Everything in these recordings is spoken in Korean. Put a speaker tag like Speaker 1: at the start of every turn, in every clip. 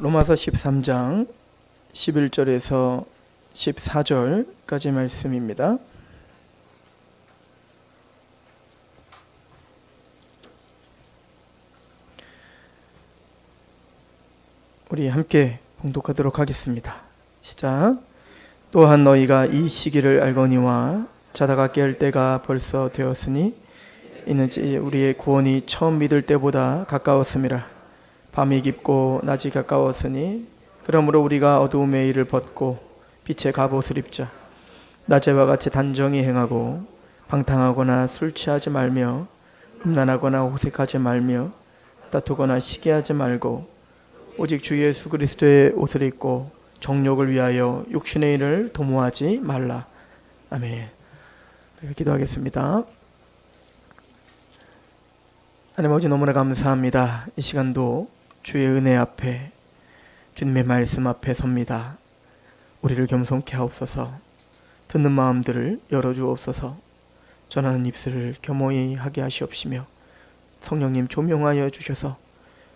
Speaker 1: 로마서 13장 11절에서 14절까지 말씀입니다. 우리 함께 봉독하도록 하겠습니다. 시작. 또한 너희가 이 시기를 알거니와 자다가 깨을 때가 벌써 되었으니 이는 우리의 구원이 처음 믿을 때보다 가까웠음이라. 밤이 깊고 낮이 가까웠으니 그러므로 우리가 어두움의 일을 벗고 빛의 갑옷을 입자. 낮에와 같이 단정히 행하고 방탕하거나 술 취하지 말며 음란하거나 호색하지 말며 다투거나 시기하지 말고 오직 주 예수 그리스도의 옷을 입고 정욕을 위하여 육신의 일을 도모하지 말라. 아멘. 기도하겠습니다. 하나님 아버지, 너무나 감사합니다. 이 시간도 주의 은혜 앞에, 주님의 말씀 앞에 섭니다. 우리를 겸손케 하옵소서. 듣는 마음들을 열어주옵소서. 전하는 입술을 겸허히 하게 하시옵시며 성령님 조명하여 주셔서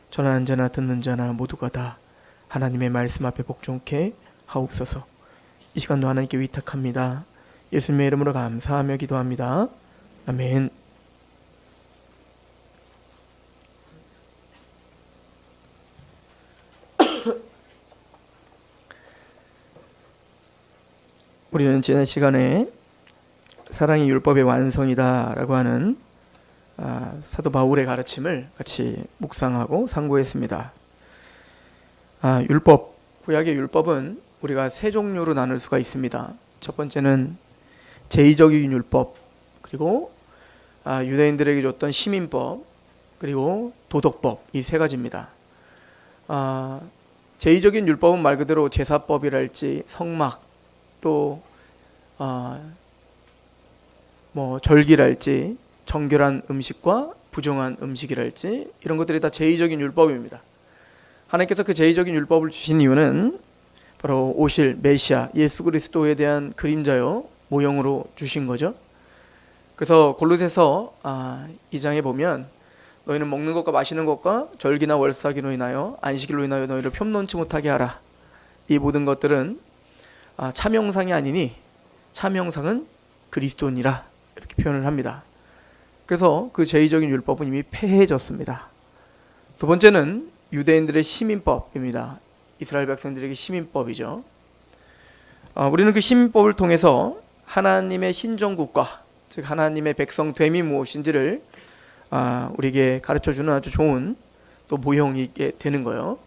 Speaker 1: 전하는 자나 듣는 자나 모두가 다 하나님의 말씀 앞에 복종케 하옵소서. 이 시간도 하나님께 위탁합니다. 예수님의 이름으로 감사하며 기도합니다. 아멘. 우리는 지난 시간에 사랑이 율법의 완성이다 라고 하는 사도 바울의 가르침을 같이 묵상하고 상고했습니다. 율법, 구약의 율법은 우리가 세 종류로 나눌 수가 있습니다. 첫 번째는 제의적인 율법, 그리고 유대인들에게 줬던 시민법, 그리고 도덕법, 이 세 가지입니다. 제의적인 율법은 말 그대로 제사법이랄지 성막, 또 절기랄지 정결한 음식과 부정한 음식이랄지 이런 것들이 다 제의적인 율법입니다. 하나님께서 그 제의적인 율법을 주신 이유는 바로 오실 메시아 예수 그리스도에 대한 그림자요 모형으로 주신 거죠. 그래서 골로새서 2장에 보면 너희는 먹는 것과 마시는 것과 절기나 월삭이로 인하여 안식일로 인하여 너희를 편론치 못하게 하라. 이 모든 것들은 참형상이 아니니 참형상은 그리스도니라 이렇게 표현을 합니다. 그래서 그 제의적인 율법은 이미 폐해졌습니다. 두 번째는 유대인들의 시민법입니다. 이스라엘 백성들에게 시민법이죠. 우리는 그 시민법을 통해서 하나님의 신정국가, 즉 하나님의 백성됨이 무엇인지를 우리에게 가르쳐주는 아주 좋은 또 모형이게 되는 거예요.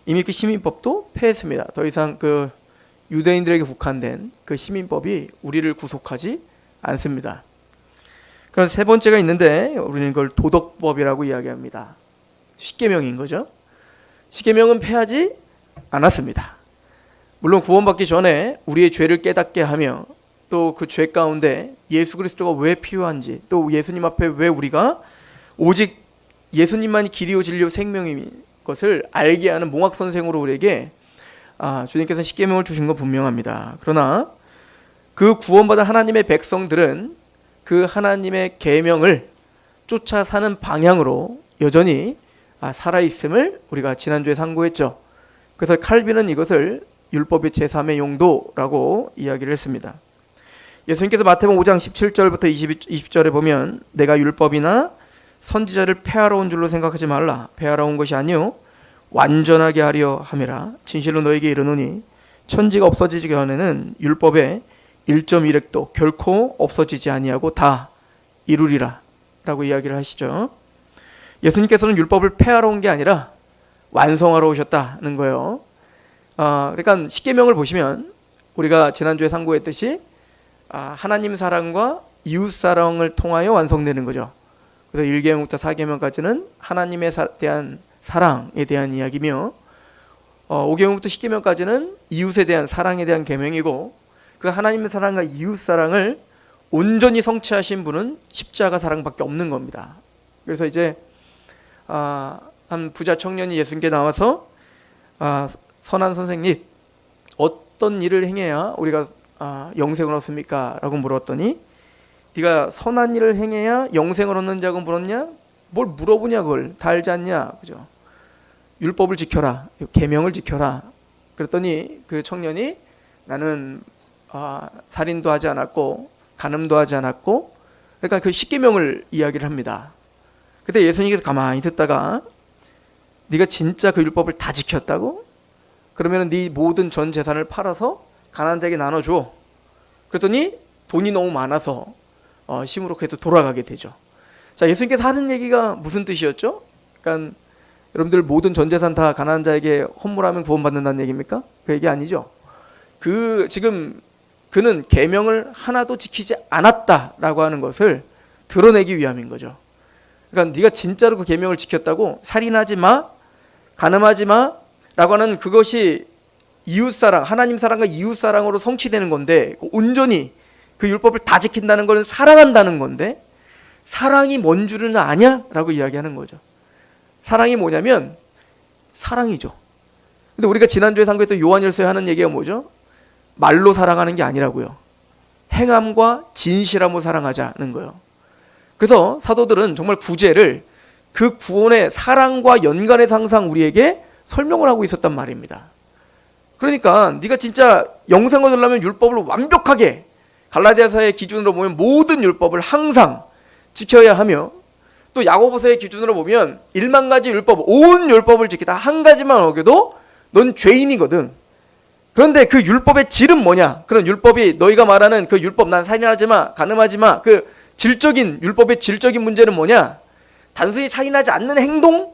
Speaker 1: 이미 그 시민법도 폐했습니다. 더 이상 그 유대인들에게 국한된 그 시민법이 우리를 구속하지 않습니다. 그럼 세 번째가 있는데 우리는 그걸 도덕법이라고 이야기합니다. 십계명인 거죠. 십계명은 폐하지 않았습니다. 물론 구원받기 전에 우리의 죄를 깨닫게 하며 또 그 죄 가운데 예수 그리스도가 왜 필요한지, 또 예수님 앞에 왜 우리가 오직 예수님만이 길이요 진리요 생명인 것을 알게 하는 몽학선생으로 우리에게 주님께서 십계명을 주신 건 분명합니다. 그러나 그 구원받은 하나님의 백성들은 그 하나님의 계명을 쫓아 사는 방향으로 여전히 살아있음을 우리가 지난주에 상고했죠. 그래서 칼빈은 이것을 율법의 제3의 용도라고 이야기를 했습니다. 예수님께서 마태복음 5장 17절부터 20절에 보면 내가 율법이나 선지자를 폐하러 온 줄로 생각하지 말라. 폐하러 온 것이 아니요 완전하게 하려 함이라. 진실로 너에게 이르노니 천지가 없어지기 전에는 율법의 1.1획도 결코 없어지지 아니하고 다 이루리라 라고 이야기를 하시죠. 예수님께서는 율법을 폐하러 온 게 아니라 완성하러 오셨다는 거예요. 그러니까 십계명을 보시면 우리가 지난주에 상고했듯이 하나님 사랑과 이웃 사랑을 통하여 완성되는 거죠. 그래서 1계명부터 4계명까지는 하나님에 대한 사랑에 대한 이야기며 5계명부터 10계명까지는 이웃에 대한 사랑에 대한 계명이고, 그 하나님의 사랑과 이웃 사랑을 온전히 성취하신 분은 십자가 사랑밖에 없는 겁니다. 그래서 이제 한 부자 청년이 예수님께 나와서 선한 선생님, 어떤 일을 행해야 우리가 영생을 얻습니까? 라고 물었더니 네가 선한 일을 행해야 영생을 얻는 자고 물었냐? 뭘 물어보냐, 그걸 다 알지 않냐, 그죠? 율법을 지켜라, 계명을 지켜라. 그랬더니 그 청년이 나는 살인도 하지 않았고 간음도 하지 않았고, 그러니까 그 십계명을 이야기를 합니다. 그때 예수님께서 가만히 듣다가 네가 진짜 그 율법을 다 지켰다고? 그러면 네 모든 전 재산을 팔아서 가난한 자에게 나눠줘. 그랬더니 돈이 너무 많아서 시무룩해서 돌아가게 되죠. 자, 예수님께서 하는 얘기가 무슨 뜻이었죠? 그러니까 여러분들 모든 전 재산 다 가난한 자에게 헌물하면 구원받는다는 얘기입니까? 그 얘기 아니죠. 지금 그는 계명을 하나도 지키지 않았다라고 하는 것을 드러내기 위함인 거죠. 그러니까 네가 진짜로 그 계명을 지켰다고, 살인하지 마, 간음하지 마라고 하는 그것이 이웃사랑, 하나님 사랑과 이웃사랑으로 성취되는 건데, 온전히 그 율법을 다 지킨다는 건 사랑한다는 건데, 사랑이 뭔 줄은 아냐? 라고 이야기하는 거죠. 사랑이 뭐냐면 사랑이죠. 근데 우리가 지난주에 상고했던 요한일서에 하는 얘기가 뭐죠? 말로 사랑하는 게 아니라고요. 행함과 진실함으로 사랑하자는 거예요. 그래서 사도들은 정말 구제를 그 구원의 사랑과 연관해서 항상 우리에게 설명을 하고 있었단 말입니다. 그러니까 네가 진짜 영생을 얻으려면 율법을 완벽하게, 갈라디아서의 기준으로 보면 모든 율법을 항상 지켜야 하며, 또 야고보서의 기준으로 보면 1만 가지 율법, 온 율법을 지키다 한 가지만 어겨도 넌 죄인이거든. 그런데 그 율법의 질은 뭐냐? 그런 율법이, 너희가 말하는 그 율법, 난 살인하지 마, 간음하지 마, 그 율법의 질적인 문제는 뭐냐? 단순히 살인하지 않는 행동,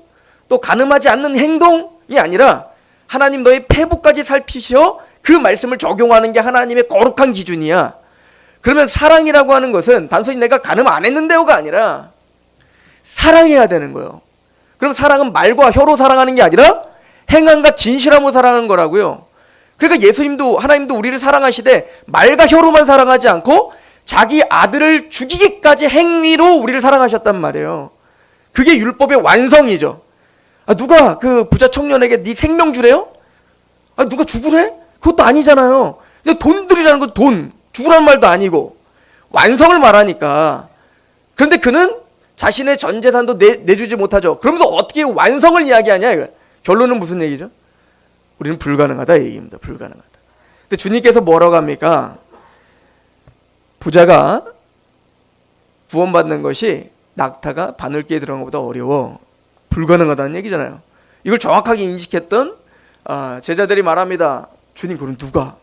Speaker 1: 또 간음하지 않는 행동이 아니라 하나님 너의 폐부까지 살피시어 그 말씀을 적용하는 게 하나님의 거룩한 기준이야. 그러면 사랑이라고 하는 것은 단순히 내가 간음 안 했는데요가 아니라 사랑해야 되는 거예요. 그럼 사랑은 말과 혀로 사랑하는 게 아니라 행함과 진실함으로 사랑하는 거라고요. 그러니까 예수님도, 하나님도 우리를 사랑하시되 말과 혀로만 사랑하지 않고 자기 아들을 죽이기까지 행위로 우리를 사랑하셨단 말이에요. 그게 율법의 완성이죠. 누가 그 부자 청년에게 네 생명 주래요? 누가 죽으래? 그것도 아니잖아요. 돈 들이라는 건 돈, 죽으라는 말도 아니고 완성을 말하니까. 그런데 그는 자신의 전 재산도 내주지 못하죠. 그러면서 어떻게 완성을 이야기하냐 이거. 결론은 무슨 얘기죠? 우리는 불가능하다 얘기입니다. 불가능하다. 근데 주님께서 뭐라고 합니까? 부자가 구원받는 것이 낙타가 바늘기에 들어간 것보다 어려워. 불가능하다는 얘기잖아요. 이걸 정확하게 인식했던 제자들이 말합니다. 주님, 그럼 누가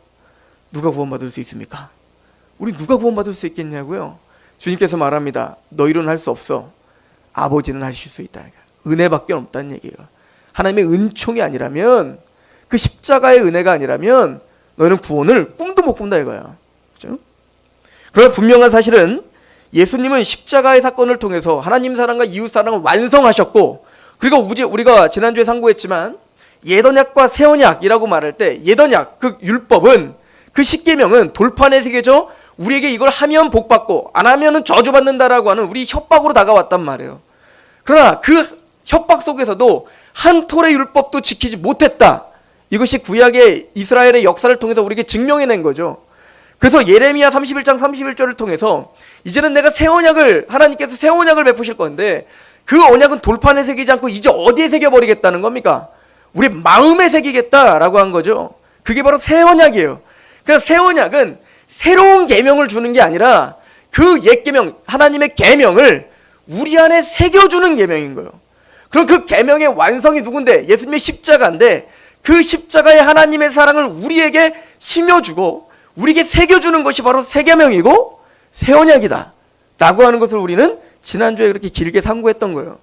Speaker 1: 구원받을 수 있습니까? 우리 누가 구원받을 수 있겠냐고요? 주님께서 말합니다. 너희로는 할 수 없어. 아버지는 하실 수 있다. 은혜밖에 없다는 얘기예요. 하나님의 은총이 아니라면, 그 십자가의 은혜가 아니라면 너희는 구원을 꿈도 못 꾼다 이거야. 그렇죠? 그러나 분명한 사실은 예수님은 십자가의 사건을 통해서 하나님 사랑과 이웃 사랑을 완성하셨고, 그리고 우리가 지난주에 상고했지만 옛 언약과 새 언약이라고 말할 때, 옛 언약, 그 율법은, 그 십계명은 돌판에 새겨져 우리에게 이걸 하면 복받고 안 하면은 저주받는다라고 하는 우리 협박으로 다가왔단 말이에요. 그러나 그 협박 속에서도 한 톨의 율법도 지키지 못했다. 이것이 구약의 이스라엘의 역사를 통해서 우리에게 증명해낸 거죠. 그래서 예레미야 31장 31절을 통해서 이제는 내가 새 언약을, 하나님께서 새 언약을 베푸실 건데 그 언약은 돌판에 새기지 않고 이제 어디에 새겨버리겠다는 겁니까? 우리 마음에 새기겠다라고 한 거죠. 그게 바로 새 언약이에요. 그러니까 새 언약은 새로운 계명을 주는 게 아니라 그 옛 계명, 하나님의 계명을 우리 안에 새겨주는 계명인 거예요. 그럼 그 계명의 완성이 누군데? 예수님의 십자가인데, 그 십자가의 하나님의 사랑을 우리에게 심어주고 우리에게 새겨주는 것이 바로 새 계명이고 새 언약이다 라고 하는 것을 우리는 지난주에 그렇게 길게 상고했던 거예요.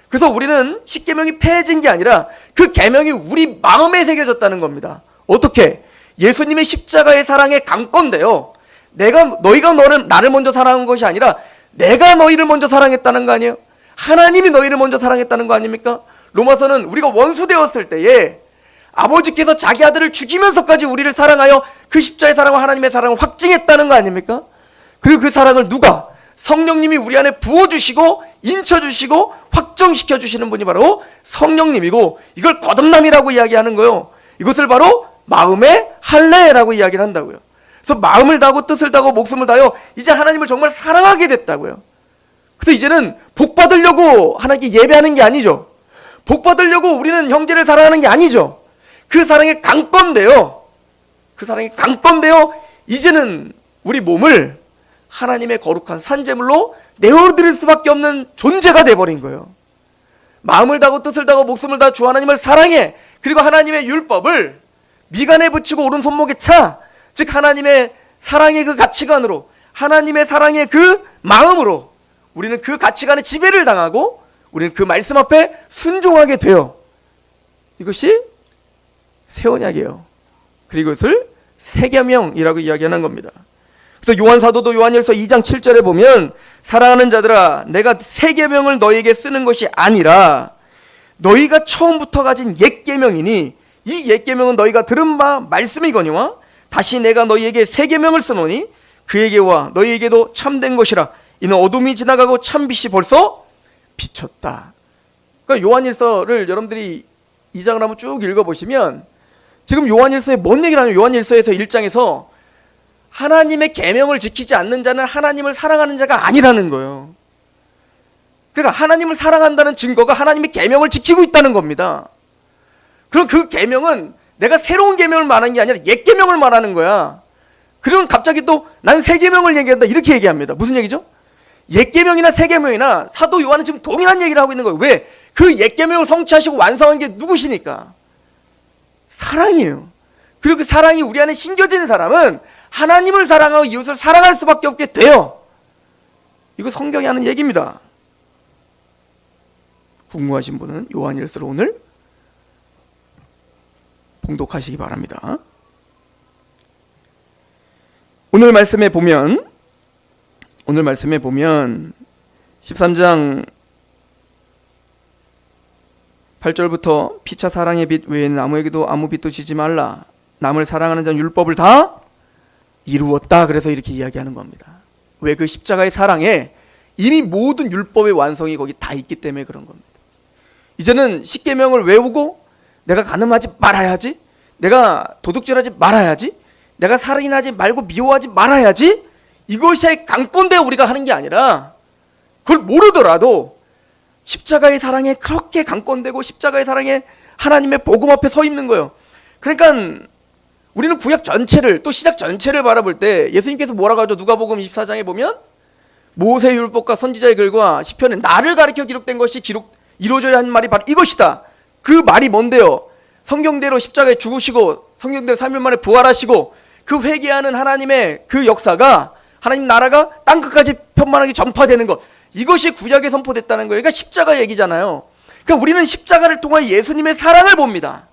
Speaker 1: 그래서 우리는 십계명이 폐해진 게 아니라 그 계명이 우리 마음에 새겨졌다는 겁니다. 어떻게? 예수님의 십자가의 사랑의 강건데요, 너희가 나를 먼저 사랑한 것이 아니라 내가 너희를 먼저 사랑했다는 거 아니에요? 하나님이 너희를 먼저 사랑했다는 거 아닙니까? 로마서는 우리가 원수 되었을 때에 아버지께서 자기 아들을 죽이면서까지 우리를 사랑하여 그 십자의 사랑과 하나님의 사랑을 확증했다는 거 아닙니까? 그리고 그 사랑을 누가? 성령님이 우리 안에 부어주시고 인쳐주시고 확정시켜주시는 분이 바로 성령님이고, 이걸 거듭남이라고 이야기하는 거예요. 이것을 바로 마음의 할례라고 이야기를 한다고요. 그래서 마음을 다하고 뜻을 다하고 목숨을 다하여 이제 하나님을 정말 사랑하게 됐다고요. 그래서 이제는 복 받으려고 하나님께 예배하는 게 아니죠. 복 받으려고 우리는 형제를 사랑하는 게 아니죠. 그 사랑에 강권되어 이제는 우리 몸을 하나님의 거룩한 산제물로 내어드릴 수밖에 없는 존재가 돼버린 거예요. 마음을 다하고 뜻을 다하고 목숨을 다하 주 하나님을 사랑해. 그리고 하나님의 율법을 미간에 붙이고 오른손목에 차. 즉 하나님의 사랑의 그 가치관으로, 하나님의 사랑의 그 마음으로 우리는 그 가치관에 지배를 당하고 우리는 그 말씀 앞에 순종하게 돼요. 이것이 새 언약이에요. 그리고 이것을 새 계명이라고 이야기하는 겁니다. 그래서 요한 사도도 요한일서 2장 7절에 보면 사랑하는 자들아 내가 새 계명을 너희에게 쓰는 것이 아니라 너희가 처음부터 가진 옛 계명이니 이 옛 계명은 너희가 들은 바 말씀이거니와 다시 내가 너희에게 새 계명을 쓰노니 그에게와 너희에게도 참된 것이라. 이는 어둠이 지나가고 참빛이 벌써 비쳤다. 그러니까 요한일서를 여러분들이 2장을 한번 쭉 읽어보시면 지금 요한일서에 뭔 얘기를 하냐면 요한일서에서 1장에서 하나님의 계명을 지키지 않는 자는 하나님을 사랑하는 자가 아니라는 거예요. 그러니까 하나님을 사랑한다는 증거가 하나님의 계명을 지키고 있다는 겁니다. 그럼 그 계명은 내가 새로운 계명을 말하는 게 아니라 옛 계명을 말하는 거야. 그러면 갑자기 또 난 새 계명을 얘기한다 이렇게 얘기합니다. 무슨 얘기죠? 옛 계명이나 새 계명이나 사도 요한은 지금 동일한 얘기를 하고 있는 거예요. 왜? 그 옛 계명을 성취하시고 완성한 게 누구시니까? 사랑이에요. 그리고 그 사랑이 우리 안에 심겨진 사람은 하나님을 사랑하고 이웃을 사랑할 수밖에 없게 돼요. 이거 성경이 하는 얘기입니다. 궁금하신 분은 요한일서를 오늘 봉독하시기 바랍니다. 오늘 말씀에 보면 13장 8절부터 피차 사랑의 빛 외에는 아무에게도 아무 빛도 지지 말라. 남을 사랑하는 자는 율법을 다 이루었다. 그래서 이렇게 이야기하는 겁니다. 왜? 그 십자가의 사랑에 이미 모든 율법의 완성이 거기 다 있기 때문에 그런 겁니다. 이제는 십계명을 외우고 내가 간음하지 말아야지, 내가 도둑질하지 말아야지, 내가 살인하지 말고 미워하지 말아야지, 이것이 강권되어 우리가 하는 게 아니라 그걸 모르더라도 십자가의 사랑에 그렇게 강권되고 십자가의 사랑에 하나님의 복음 앞에 서 있는 거예요. 그러니까 우리는 구약 전체를 또 신약 전체를 바라볼 때 예수님께서 뭐라고 하죠? 누가복음 24장에 보면 모세의 율법과 선지자의 글과 시편에 나를 가리켜 기록된 것이 이루어져야 하는 말이 바로 이것이다. 그 말이 뭔데요? 성경대로 십자가에 죽으시고 성경대로 3일 만에 부활하시고 그 회개하는 하나님의 그 역사가 하나님 나라가 땅끝까지 편만하게 전파되는 것, 이것이 구약에 선포됐다는 거예요. 그러니까 십자가 얘기잖아요. 그러니까 우리는 십자가를 통해 예수님의 사랑을 봅니다.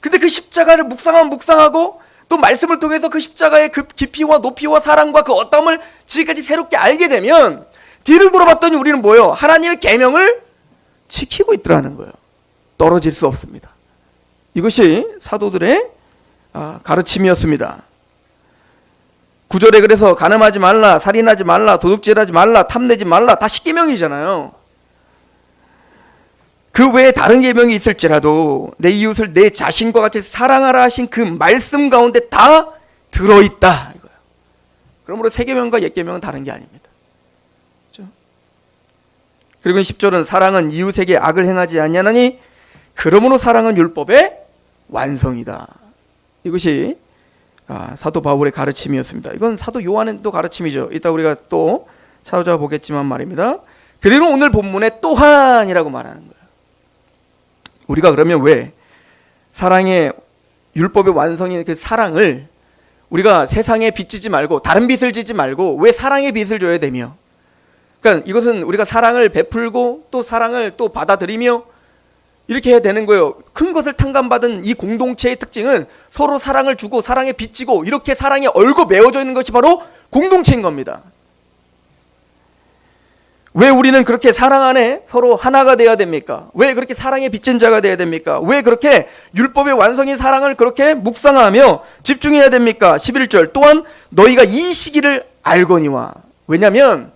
Speaker 1: 근데 그 십자가를 묵상하고 또 말씀을 통해서 그 십자가의 그 깊이와 높이와 사랑과 그 어떠함을 지금까지 새롭게 알게 되면 뒤를 돌아봤더니 우리는 뭐예요? 하나님의 계명을 지키고 있더라는 거예요. 떨어질 수 없습니다. 이것이 사도들의 가르침이었습니다. 9절에 그래서 간음하지 말라, 살인하지 말라, 도둑질하지 말라, 탐내지 말라, 다 십계명이잖아요. 그 외에 다른 계명이 있을지라도 내 이웃을 내 자신과 같이 사랑하라 하신 그 말씀 가운데 다 들어있다 이거예요. 그러므로 새 계명과 옛 계명은 다른 게 아닙니다. 그렇죠? 그리고 10절은 사랑은 이웃에게 악을 행하지 아니하나니 그러므로 사랑은 율법의 완성이다. 이것이 사도 바울의 가르침이었습니다. 이건 사도 요한의 또 가르침이죠. 이따 우리가 또 찾아보겠지만 말입니다. 그리고 오늘 본문에 또한이라고 말하는 거예요. 우리가 그러면 왜 사랑의 율법의 완성인 그 사랑을 우리가 세상에 빛 지지 말고 다른 빛을 지지 말고 왜 사랑의 빛을 줘야 되며, 그러니까 이것은 우리가 사랑을 베풀고 또 사랑을 또 받아들이며 이렇게 해야 되는 거예요. 큰 것을 탕감받은 이 공동체의 특징은 서로 사랑을 주고 사랑에 빚지고 이렇게 사랑에 얼고 메어져 있는 것이 바로 공동체인 겁니다. 왜 우리는 그렇게 사랑 안에 서로 하나가 돼야 됩니까? 왜 그렇게 사랑에 빚진 자가 돼야 됩니까? 왜 그렇게 율법의 완성인 사랑을 그렇게 묵상하며 집중해야 됩니까? 11절 또한 너희가 이 시기를 알거니와. 왜냐하면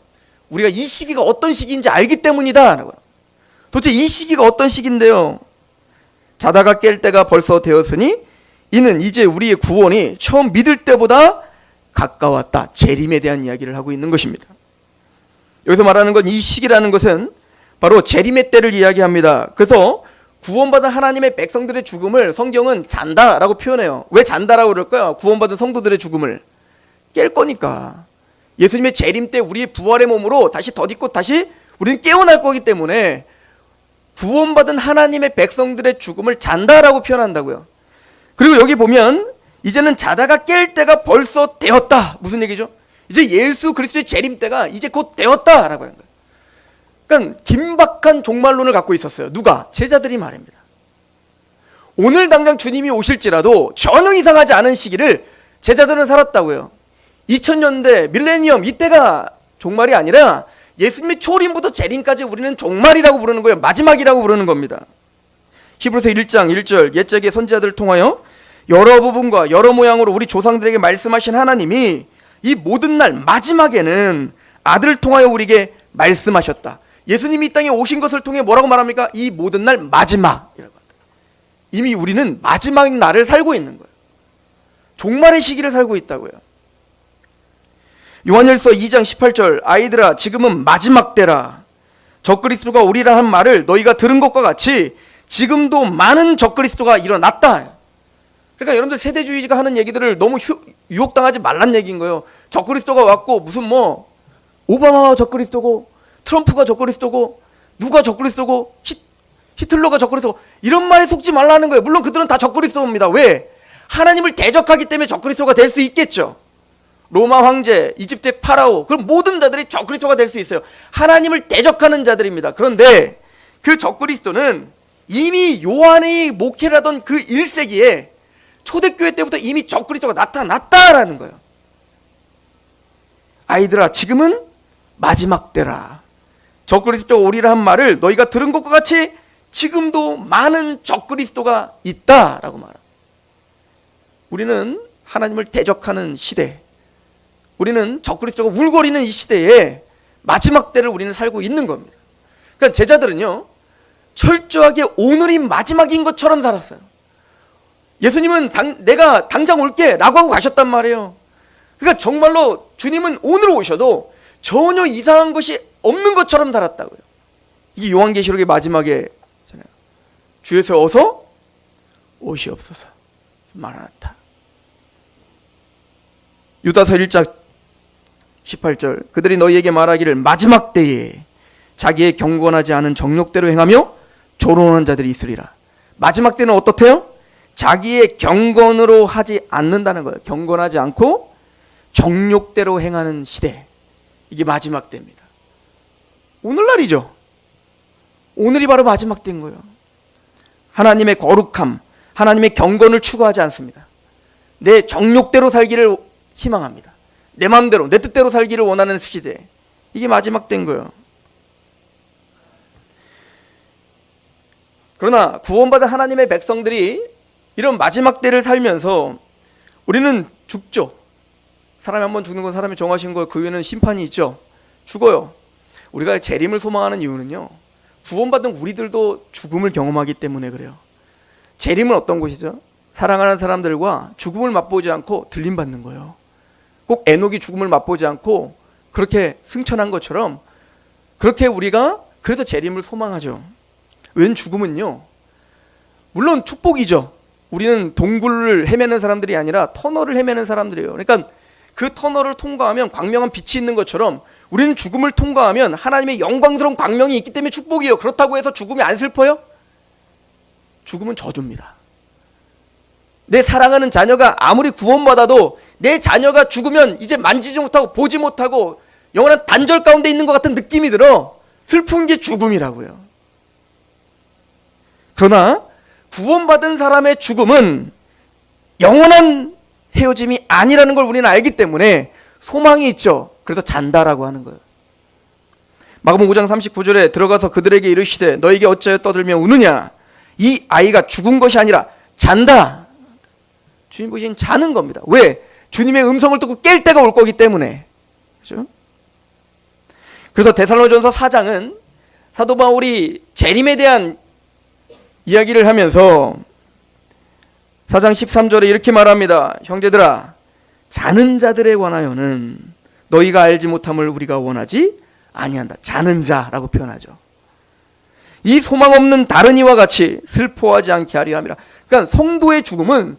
Speaker 1: 우리가 이 시기가 어떤 시기인지 알기 때문이다. 도대체 이 시기가 어떤 시기인데요? 자다가 깰 때가 벌써 되었으니 이는 이제 우리의 구원이 처음 믿을 때보다 가까웠다. 재림에 대한 이야기를 하고 있는 것입니다. 여기서 말하는 건 이 시기라는 것은 바로 재림의 때를 이야기합니다. 그래서 구원받은 하나님의 백성들의 죽음을 성경은 잔다라고 표현해요. 왜 잔다라고 그럴까요? 구원받은 성도들의 죽음을 깰 거니까. 예수님의 재림 때 우리의 부활의 몸으로 다시 덧입고 다시 우리는 깨어날 거기 때문에 구원받은 하나님의 백성들의 죽음을 잔다라고 표현한다고요. 그리고 여기 보면 이제는 자다가 깰 때가 벌써 되었다. 무슨 얘기죠? 이제 예수 그리스도의 재림 때가 이제 곧 되었다라고 하는 거예요. 그러니까 긴박한 종말론을 갖고 있었어요. 누가? 제자들이 말입니다. 오늘 당장 주님이 오실지라도 전혀 이상하지 않은 시기를 제자들은 살았다고요. 2000년대 밀레니엄 이때가 종말이 아니라 예수님의 초림부터 재림까지 우리는 종말이라고 부르는 거예요. 마지막이라고 부르는 겁니다. 히브리서 1장 1절 옛적의 선지자들을 통하여 여러 부분과 여러 모양으로 우리 조상들에게 말씀하신 하나님이 이 모든 날 마지막에는 아들을 통하여 우리에게 말씀하셨다. 예수님이 이 땅에 오신 것을 통해 뭐라고 말합니까? 이 모든 날 마지막이라고 합니다. 이미 우리는 마지막 날을 살고 있는 거예요. 종말의 시기를 살고 있다고요. 요한일서 2장 18절 아이들아 지금은 마지막 때라. 적그리스도가 오리라 한 말을 너희가 들은 것과 같이 지금도 많은 적그리스도가 일어났다. 그러니까 여러분들 세대주의가 하는 얘기들을 너무 유혹당하지 말란 얘기인 거예요. 적그리스도가 왔고 무슨 뭐 오바마가 적그리스도고 트럼프가 적그리스도고 누가 적그리스도고 히틀러가 적그리스도고 이런 말에 속지 말라는 거예요. 물론 그들은 다 적그리스도입니다. 왜? 하나님을 대적하기 때문에 적그리스도가 될 수 있겠죠. 로마 황제, 이집트의 파라오, 그럼 모든 자들이 적그리스도가 될 수 있어요. 하나님을 대적하는 자들입니다. 그런데 그 적그리스도는 이미 요한이 목회를 하던 그 1세기에 초대교회 때부터 이미 적그리스도가 나타났다라는 거예요. 아이들아 지금은 마지막 때라. 적그리스도가 오리라 한 말을 너희가 들은 것과 같이 지금도 많은 적그리스도가 있다라고 말합니다. 우리는 하나님을 대적하는 시대, 우리는 적그리스도가 울거리는 이 시대에 마지막 때를 우리는 살고 있는 겁니다. 그러니까 제자들은요 철저하게 오늘이 마지막인 것처럼 살았어요. 예수님은 내가 당장 올게 라고 하고 가셨단 말이에요. 그러니까 정말로 주님은 오늘 오셔도 전혀 이상한 것이 없는 것처럼 살았다고요. 이게 요한계시록의 마지막에 주 예수 어서 오시옵소서 마라나타. 유다서 1장 18절 그들이 너희에게 말하기를 마지막 때에 자기의 경건하지 않은 정욕대로 행하며 조롱하는 자들이 있으리라. 마지막 때는 어떻대요? 자기의 경건으로 하지 않는다는 거예요. 경건하지 않고 정욕대로 행하는 시대. 이게 마지막 때입니다. 오늘날이죠. 오늘이 바로 마지막 때인 거예요. 하나님의 거룩함, 하나님의 경건을 추구하지 않습니다. 내 정욕대로 살기를 희망합니다. 내 마음대로, 내 뜻대로 살기를 원하는 시대. 이게 마지막 때인 거예요. 그러나 구원받은 하나님의 백성들이 이런 마지막 때를 살면서 우리는 죽죠. 사람이 한번 죽는 건 사람이 정하신 거예요. 그 위에는 심판이 있죠. 죽어요. 우리가 재림을 소망하는 이유는요, 구원받은 우리들도 죽음을 경험하기 때문에 그래요. 재림은 어떤 곳이죠? 사랑하는 사람들과 죽음을 맛보지 않고 들림받는 거예요. 꼭 에녹이 죽음을 맛보지 않고 그렇게 승천한 것처럼 그렇게 우리가 그래서 재림을 소망하죠. 웬 죽음은요, 물론 축복이죠. 우리는 동굴을 헤매는 사람들이 아니라 터널을 헤매는 사람들이에요. 그러니까 그 터널을 통과하면 광명한 빛이 있는 것처럼 우리는 죽음을 통과하면 하나님의 영광스러운 광명이 있기 때문에 축복이에요. 그렇다고 해서 죽음이 안 슬퍼요? 죽음은 저주입니다. 내 사랑하는 자녀가 아무리 구원받아도 내 자녀가 죽으면 이제 만지지 못하고 보지 못하고 영원한 단절 가운데 있는 것 같은 느낌이 들어. 슬픈 게 죽음이라고요. 그러나 구원받은 사람의 죽음은 영원한 헤어짐이 아니라는 걸 우리는 알기 때문에 소망이 있죠. 그래서 잔다라고 하는 거예요. 마가복음 5장 39절에 들어가서 그들에게 이르시되 너에게 어찌하여 떠들며 우느냐? 이 아이가 죽은 것이 아니라 잔다. 주님 보시기엔 자는 겁니다. 왜? 주님의 음성을 듣고 깰 때가 올 거기 때문에. 그렇죠? 그래서 데살로니가전서 4장은 사도 바울이 재림에 대한 이야기를 하면서 4장 13절에 이렇게 말합니다. 형제들아, 자는 자들에 관하여는 너희가 알지 못함을 우리가 원하지 아니한다. 자는 자라고 표현하죠. 이 소망 없는 다른 이와 같이 슬퍼하지 않게 하려 함이라. 그러니까 성도의 죽음은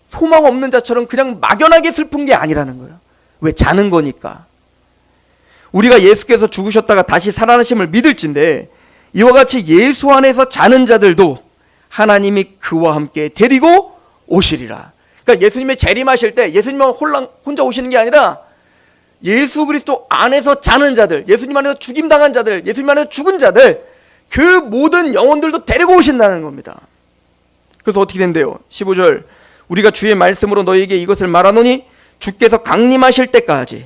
Speaker 1: 소망 없는 자처럼 그냥 막연하게 슬픈 게 아니라는 거예요. 왜? 자는 거니까. 우리가 예수께서 죽으셨다가 다시 살아나심을 믿을진데 이와 같이 예수 안에서 자는 자들도 하나님이 그와 함께 데리고 오시리라. 그러니까 예수님의 재림하실 때 예수님만 혼자 오시는 게 아니라 예수 그리스도 안에서 자는 자들, 예수님 안에서 죽임당한 자들, 예수님 안에서 죽은 자들, 그 모든 영혼들도 데리고 오신다는 겁니다. 그래서 어떻게 된대요? 15절, 우리가 주의 말씀으로 너희에게 이것을 말하노니 주께서 강림하실 때까지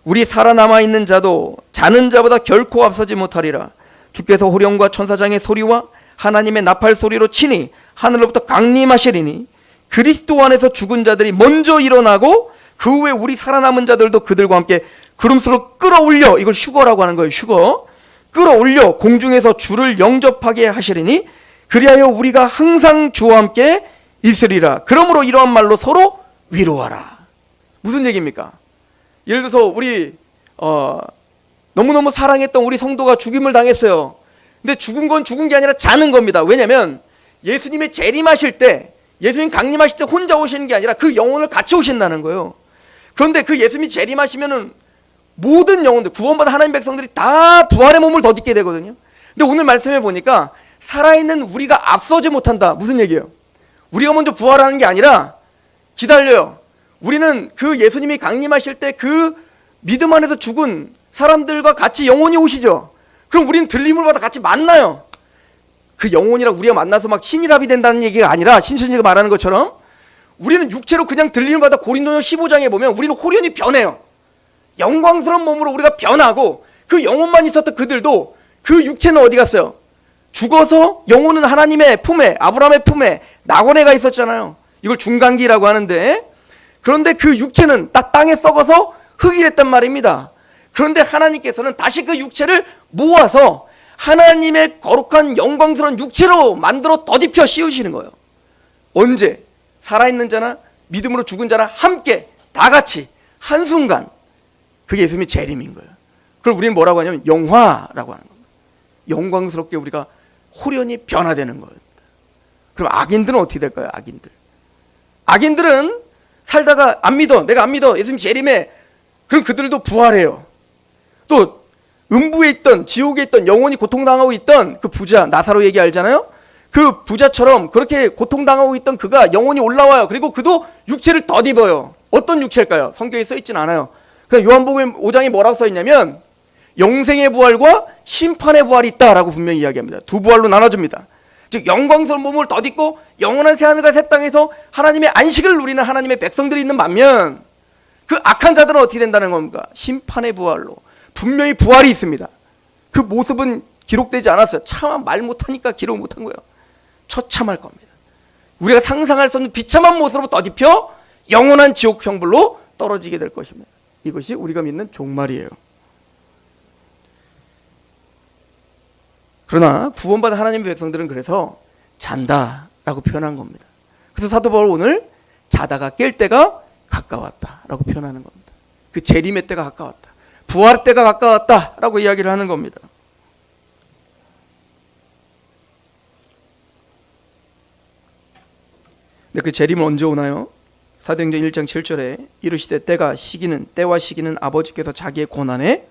Speaker 1: 우리 살아남아 있는 자도 자는 자보다 결코 앞서지 못하리라. 주께서 호령과 천사장의 소리와 하나님의 나팔 소리로 치니 하늘로부터 강림하시리니 그리스도 안에서 죽은 자들이 먼저 일어나고 그 후에 우리 살아남은 자들도 그들과 함께 구름수로 끌어올려, 이걸 휴거라고 하는 거예요. 휴거. 끌어올려 공중에서 주를 영접하게 하시리니 그리하여 우리가 항상 주와 함께 있으리라. 그러므로 이러한 말로 서로 위로하라. 무슨 얘기입니까? 예를 들어서 우리 너무너무 사랑했던 우리 성도가 죽임을 당했어요. 근데 죽은 건 죽은 게 아니라 자는 겁니다. 왜냐하면 예수님의 재림하실 때, 예수님 강림하실 때 혼자 오시는 게 아니라 그 영혼을 같이 오신다는 거예요. 그런데 그 예수님이 재림하시면은 모든 영혼들, 구원받은 하나님 백성들이 다 부활의 몸을 덧입게 되거든요. 근데 오늘 말씀해 보니까 살아있는 우리가 앞서지 못한다. 무슨 얘기예요? 우리가 먼저 부활하는 게 아니라 기다려요. 우리는 그 예수님이 강림하실 때 그 믿음 안에서 죽은 사람들과 같이 영혼이 오시죠. 그럼 우리는 들림을 받아 같이 만나요. 그 영혼이랑 우리가 만나서 막 신일합이 된다는 얘기가 아니라 신천지가 말하는 것처럼 우리는 육체로 그냥 들림을 받아 고린도서 15장에 보면 우리는 홀연히 변해요. 영광스러운 몸으로 우리가 변하고 그 영혼만 있었던 그들도 그 육체는 어디 갔어요? 죽어서 영혼은 하나님의 품에, 아브라함의 품에, 낙원에 가 있었잖아요. 이걸 중간기라고 하는데, 그런데 그 육체는 다 땅에 썩어서 흙이 됐단 말입니다. 그런데 하나님께서는 다시 그 육체를 모아서 하나님의 거룩한 영광스러운 육체로 만들어 덧입혀 씌우시는 거예요. 언제? 살아있는 자나 믿음으로 죽은 자나 함께 다 같이 한순간. 그게 예수님의 재림인 거예요. 그걸 우리는 뭐라고 하냐면 영화라고 하는 겁니다. 영광스럽게 우리가 홀연히 변화되는 거예요. 그럼 악인들은 어떻게 될까요? 악인들은 살다가 안 믿어, 내가 안 믿어, 예수님 재림해. 그럼 그들도 부활해요. 또 음부에 있던, 지옥에 있던, 영원히 고통당하고 있던 그 부자, 나사로 얘기 알잖아요? 그 부자처럼 그렇게 고통당하고 있던 그가 영원히 올라와요. 그리고 그도 육체를 덧입어요. 어떤 육체일까요? 성경에 써있진 않아요. 그러니까 요한복음 5장에 뭐라고 써있냐면 영생의 부활과 심판의 부활이 있다라고 분명히 이야기합니다. 두 부활로 나눠줍니다. 즉 영광스러운 몸을 덧입고 영원한 새하늘과 새 땅에서 하나님의 안식을 누리는 하나님의 백성들이 있는 반면 그 악한 자들은 어떻게 된다는 겁니까? 심판의 부활로 분명히 부활이 있습니다. 그 모습은 기록되지 않았어요. 차마 말 못하니까 기록 못한 거예요. 처참할 겁니다. 우리가 상상할 수 없는 비참한 모습으로 덧입혀 영원한 지옥 형벌로 떨어지게 될 것입니다. 이것이 우리가 믿는 종말이에요. 그러나 구원받은 하나님의 백성들은 그래서 잔다라고 표현한 겁니다. 그래서 사도 바울 오늘 자다가 깰 때가 가까웠다라고 표현하는 겁니다. 그 재림의 때가 가까웠다, 부활 때가 가까웠다라고 이야기를 하는 겁니다. 근데 그 재림은 언제 오나요? 사도행전 1장 7절에 이르시되 때와 시기는 아버지께서 자기의 권한에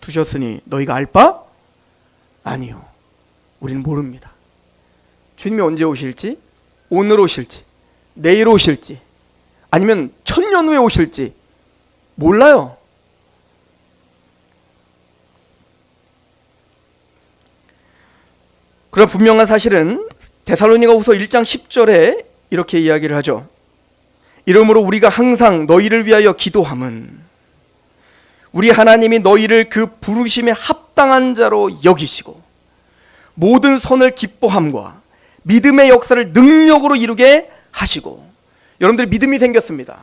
Speaker 1: 두셨으니 너희가 알 바 아니요. 우리는 모릅니다. 주님이 언제 오실지, 오늘 오실지, 내일 오실지, 아니면 1000년 후에 오실지 몰라요. 그러나 분명한 사실은 데살로니가후서 1장 10절에 이렇게 이야기를 하죠. 이러므로 우리가 항상 너희를 위하여 기도함은 우리 하나님이 너희를 그 부르심에 합당한 자로 여기시고 모든 선을 기뻐함과 믿음의 역사를 능력으로 이루게 하시고. 여러분들이 믿음이 생겼습니다.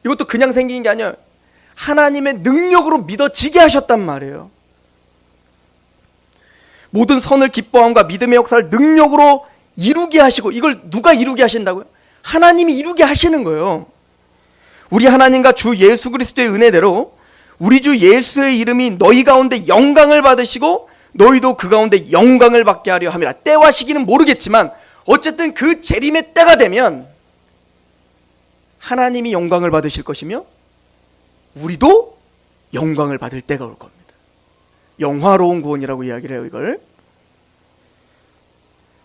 Speaker 1: 이것도 그냥 생긴 게 아니에요. 하나님의 능력으로 믿어지게 하셨단 말이에요. 모든 선을 기뻐함과 믿음의 역사를 능력으로 이루게 하시고. 이걸 누가 이루게 하신다고요? 하나님이 이루게 하시는 거예요. 우리 하나님과 주 예수 그리스도의 은혜대로 우리 주 예수의 이름이 너희 가운데 영광을 받으시고 너희도 그 가운데 영광을 받게 하려 함이라. 때와 시기는 모르겠지만 어쨌든 그 재림의 때가 되면 하나님이 영광을 받으실 것이며 우리도 영광을 받을 때가 올 겁니다. 영화로운 구원이라고 이야기를 해요, 이걸.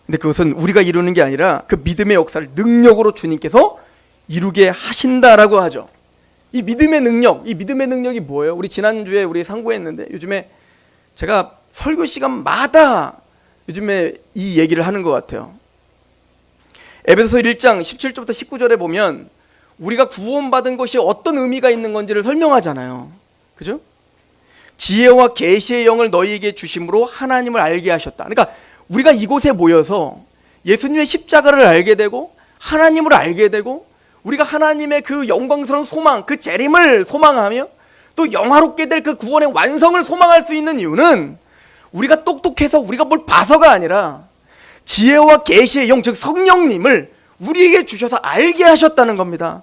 Speaker 1: 근데 그것은 우리가 이루는 게 아니라 그 믿음의 역사를 능력으로 주님께서 이루게 하신다라고 하죠. 이 믿음의 능력, 이 믿음의 능력이 뭐예요? 우리 지난주에 우리 상고했는데 요즘에 제가 설교 시간마다 요즘에 이 얘기를 하는 것 같아요. 에베소서 1장 17절부터 19절에 보면 우리가 구원받은 것이 어떤 의미가 있는 건지를 설명하잖아요. 그죠? 지혜와 계시의 영을 너희에게 주심으로 하나님을 알게 하셨다. 그러니까 우리가 이곳에 모여서 예수님의 십자가를 알게 되고 하나님을 알게 되고 우리가 하나님의 그 영광스러운 소망, 그 재림을 소망하며 또 영화롭게 될 그 구원의 완성을 소망할 수 있는 이유는 우리가 똑똑해서 우리가 뭘 봐서가 아니라 지혜와 계시의 영, 즉 성령님을 우리에게 주셔서 알게 하셨다는 겁니다.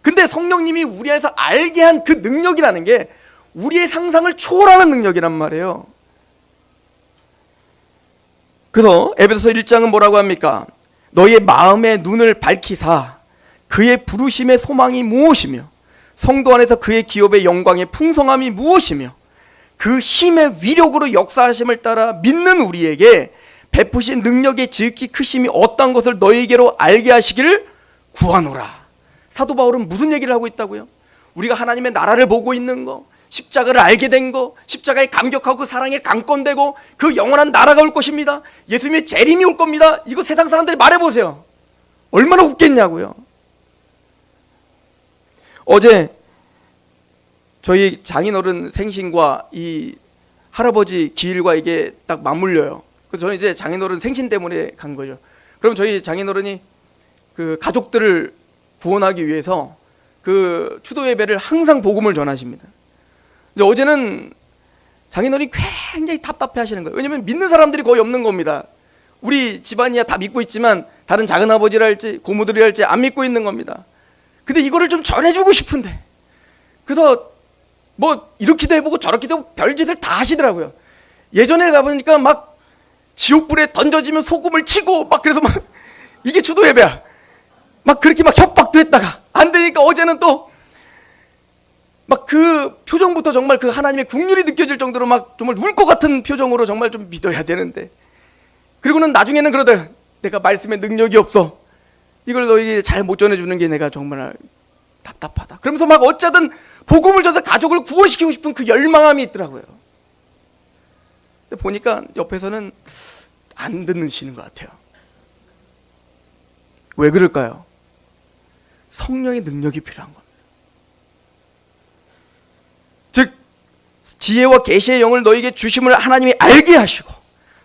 Speaker 1: 근데 성령님이 우리 안에서 알게 한 그 능력이라는 게 우리의 상상을 초월하는 능력이란 말이에요. 그래서 에베소서 1장은 뭐라고 합니까? 너희의 마음의 눈을 밝히사 그의 부르심의 소망이 무엇이며 성도 안에서 그의 기업의 영광의 풍성함이 무엇이며 그 힘의 위력으로 역사하심을 따라 믿는 우리에게 베푸신 능력의 지극히 크심이 어떤 것을 너희에게로 알게 하시기를 구하노라. 사도 바울은 무슨 얘기를 하고 있다고요? 우리가 하나님의 나라를 보고 있는 거, 십자가를 알게 된 거, 십자가에 감격하고 그 사랑에 강권되고 그 영원한 나라가 올 것입니다. 예수님의 재림이 올 겁니다. 이거 세상 사람들이 말해보세요. 얼마나 웃겠냐고요. 어제 저희 장인어른 생신과 이 할아버지 기일과 이게 딱 맞물려요. 그래서 저는 이제 장인어른 생신 때문에 간 거죠. 그럼 저희 장인어른이 그 가족들을 구원하기 위해서 그 추도 예배를 항상 복음을 전하십니다. 이제 어제는 장인어른이 굉장히 답답해 하시는 거예요. 왜냐면 믿는 사람들이 거의 없는 겁니다. 우리 집안이야 다 믿고 있지만 다른 작은아버지랄지 고모들이랄지 안 믿고 있는 겁니다. 근데 이거를 좀 전해주고 싶은데, 그래서 뭐 이렇게도 해보고 저렇게도 해보고 별짓을 다 하시더라고요. 예전에 가보니까 막 지옥불에 던져지면 소금을 치고 막 그래서 막 이게 추도 예배야. 막 그렇게 막 협박도 했다가 안 되니까 어제는 또 막 그 표정부터 정말 그 하나님의 긍휼이 느껴질 정도로 막 정말 울 것 같은 표정으로 정말 좀 믿어야 되는데, 그리고는 나중에는 그러다 내가 말씀에 능력이 없어. 이걸 너에게 잘 못 전해주는 게 내가 정말 답답하다. 그러면서 막 어쩌든 복음을 전해서 가족을 구원시키고 싶은 그 열망함이 있더라고요. 근데 보니까 옆에서는 안 듣시는 것 같아요. 왜 그럴까요? 성령의 능력이 필요한 겁니다. 즉 지혜와 계시의 영을 너에게 주심을 하나님이 알게 하시고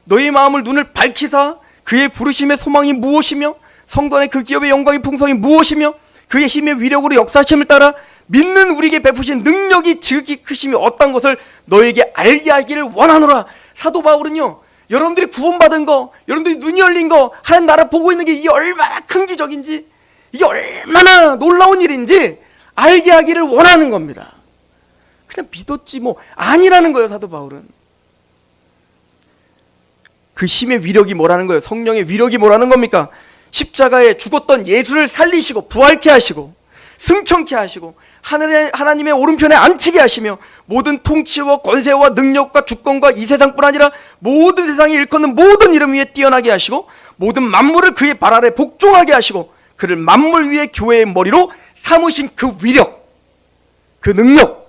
Speaker 1: 너희 마음을 눈을 밝히사 그의 부르심의 소망이 무엇이며 성도 안에 그 기업의 영광의 풍성이 무엇이며 그의 힘의 위력으로 역사하심을 따라 믿는 우리에게 베푸신 능력이 지극히 크심이 어떤 것을 너에게 알게 하기를 원하노라. 사도 바울은요, 여러분들이 구원받은 거, 여러분들이 눈이 열린 거, 하나님 나라 보고 있는 게 이게 얼마나 큰 기적인지, 이게 얼마나 놀라운 일인지 알게 하기를 원하는 겁니다. 그냥 믿었지 뭐 아니라는 거예요. 사도 바울은 그 힘의 위력이 뭐라는 거예요? 성령의 위력이 뭐라는 겁니까? 십자가에 죽었던 예수를 살리시고 부활케 하시고 승천케 하시고 하나님의 오른편에 앉히게 하시며 모든 통치와 권세와 능력과 주권과 이 세상뿐 아니라 모든 세상에 일컫는 모든 이름 위에 뛰어나게 하시고 모든 만물을 그의 발 아래 복종하게 하시고 그를 만물 위에 교회의 머리로 삼으신 그 위력, 그 능력,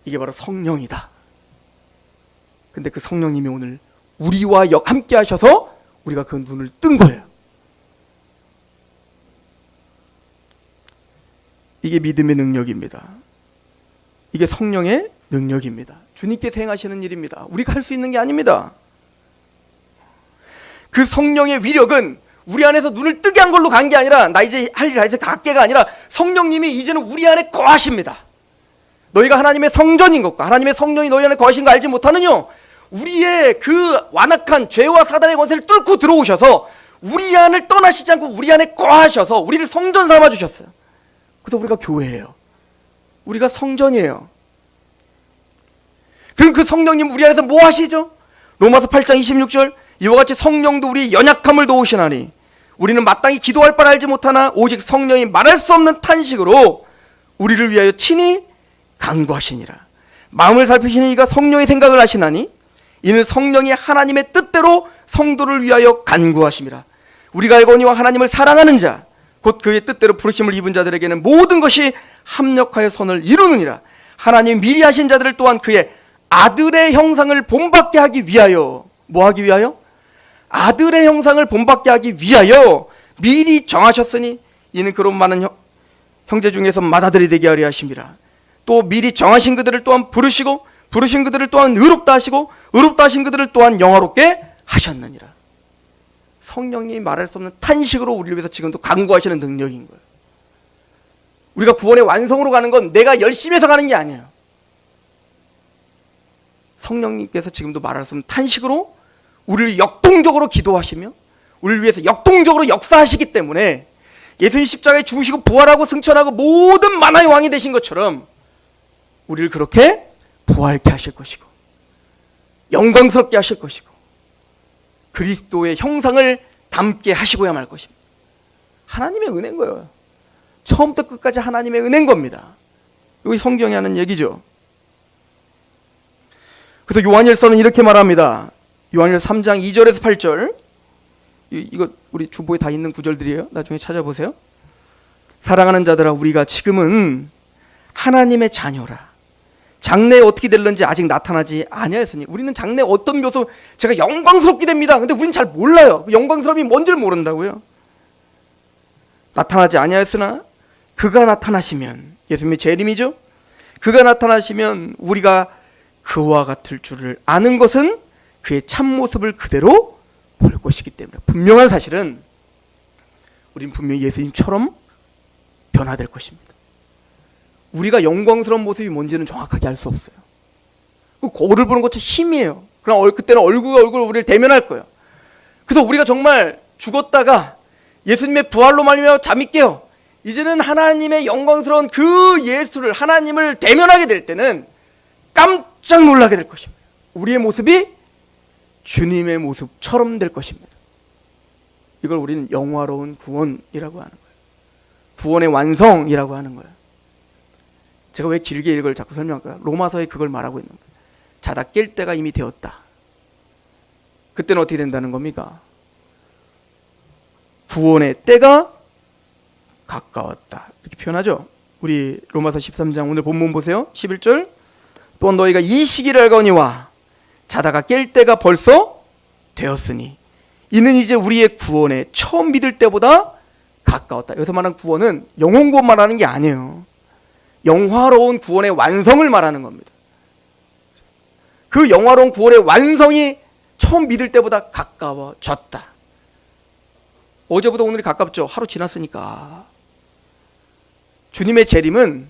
Speaker 1: 이게 바로 성령이다. 근데 그 성령님이 오늘 우리와 함께 하셔서 우리가 그 눈을 뜬 거예요. 이게 믿음의 능력입니다. 이게 성령의 능력입니다. 주님께서 행하시는 일입니다. 우리가 할 수 있는 게 아닙니다. 그 성령의 위력은 우리 안에서 눈을 뜨게 한 걸로 간 게 아니라 나 이제 할 일 다 해서 갈게가 아니라 성령님이 이제는 우리 안에 거하십니다. 너희가 하나님의 성전인 것과 하나님의 성령이 너희 안에 거하신 거 알지 못하느냐? 우리의 그 완악한 죄와 사단의 권세를 뚫고 들어오셔서 우리 안을 떠나시지 않고 우리 안에 거하셔서 우리를 성전 삼아 주셨어요. 그래서 우리가 교회예요. 우리가 성전이에요. 그럼 그 성령님 우리 안에서 뭐 하시죠? 로마서 8장 26절 이와 같이 성령도 우리의 연약함을 도우시나니 우리는 마땅히 기도할 바를 알지 못하나 오직 성령이 말할 수 없는 탄식으로 우리를 위하여 친히 간구하시니라. 마음을 살피시는 이가 성령의 생각을 하시나니 이는 성령이 하나님의 뜻대로 성도를 위하여 간구하심이라. 우리가 알거니와 하나님을 사랑하는 자 곧 그의 뜻대로 부르심을 입은 자들에게는 모든 것이 합력하여 선을 이루느니라. 하나님이 미리 하신 자들을 또한 그의 아들의 형상을 본받게 하기 위하여 뭐 하기 위하여? 아들의 형상을 본받게 하기 위하여 미리 정하셨으니 이는 그런 많은 형제 중에서 맏아들이 되게 하려 하심이라. 또 미리 정하신 그들을 또한 부르시고 부르신 그들을 또한 의롭다 하시고 의롭다 하신 그들을 또한 영화롭게 하셨느니라. 성령이 말할 수 없는 탄식으로 우리를 위해서 지금도 간구하시는 능력인 거예요. 우리가 구원의 완성으로 가는 건 내가 열심히 해서 가는 게 아니에요. 성령님께서 지금도 말할 수 없는 탄식으로 우리를 역동적으로 기도하시며 우리를 위해서 역동적으로 역사하시기 때문에 예수님 십자가에 죽으시고 부활하고 승천하고 모든 만화의 왕이 되신 것처럼 우리를 그렇게 부활케 하실 것이고 영광스럽게 하실 것이고 그리스도의 형상을 담게 하시고야 말 것입니다. 하나님의 은혜인 거예요. 처음부터 끝까지 하나님의 은혜인 겁니다. 여기 성경이 하는 얘기죠. 그래서 요한일서는 이렇게 말합니다. 요한일서 3장 2절에서 8절 이거 우리 주보에 다 있는 구절들이에요. 나중에 찾아보세요. 사랑하는 자들아 우리가 지금은 하나님의 자녀라. 장래에 어떻게 될는지 아직 나타나지 아니하였으니 우리는 장래 어떤 모습 제가 영광스럽게 됩니다. 근데 우리는 잘 몰라요. 영광스러움이 뭔지를 모른다고요. 나타나지 아니하였으나 그가 나타나시면 예수님의 재림이죠. 그가 나타나시면 우리가 그와 같을 줄을 아는 것은 그의 참모습을 그대로 볼 것이기 때문에 분명한 사실은 우린 분명히 예수님처럼 변화될 것입니다. 우리가 영광스러운 모습이 뭔지는 정확하게 알 수 없어요. 거울을 보는 것도 힘이에요. 그럼 그때는 얼굴과 얼굴 우리를 대면할 거예요. 그래서 우리가 정말 죽었다가 예수님의 부활로 말미암아 잠이 깨요. 이제는 하나님의 영광스러운 그 예수를 하나님을 대면하게 될 때는 깜짝 놀라게 될 것입니다. 우리의 모습이 주님의 모습처럼 될 것입니다. 이걸 우리는 영화로운 구원이라고 하는 거예요. 구원의 완성이라고 하는 거예요. 제가 왜 길게 이걸 자꾸 설명할까요? 로마서에 그걸 말하고 있는 거예요. 자다 깰 때가 이미 되었다. 그때는 어떻게 된다는 겁니까? 구원의 때가 가까웠다. 이렇게 표현하죠. 우리 로마서 13장 오늘 본문 보세요. 11절 또한 너희가 이 시기를 알거니와 자다가 깰 때가 벌써 되었으니 이는 이제 우리의 구원에 처음 믿을 때보다 가까웠다. 여기서 말하는 구원은 영혼 구원 말하는 게 아니에요. 영화로운 구원의 완성을 말하는 겁니다. 그 영화로운 구원의 완성이 처음 믿을 때보다 가까워졌다. 어제보다 오늘이 가깝죠. 하루 지났으니까. 주님의 재림은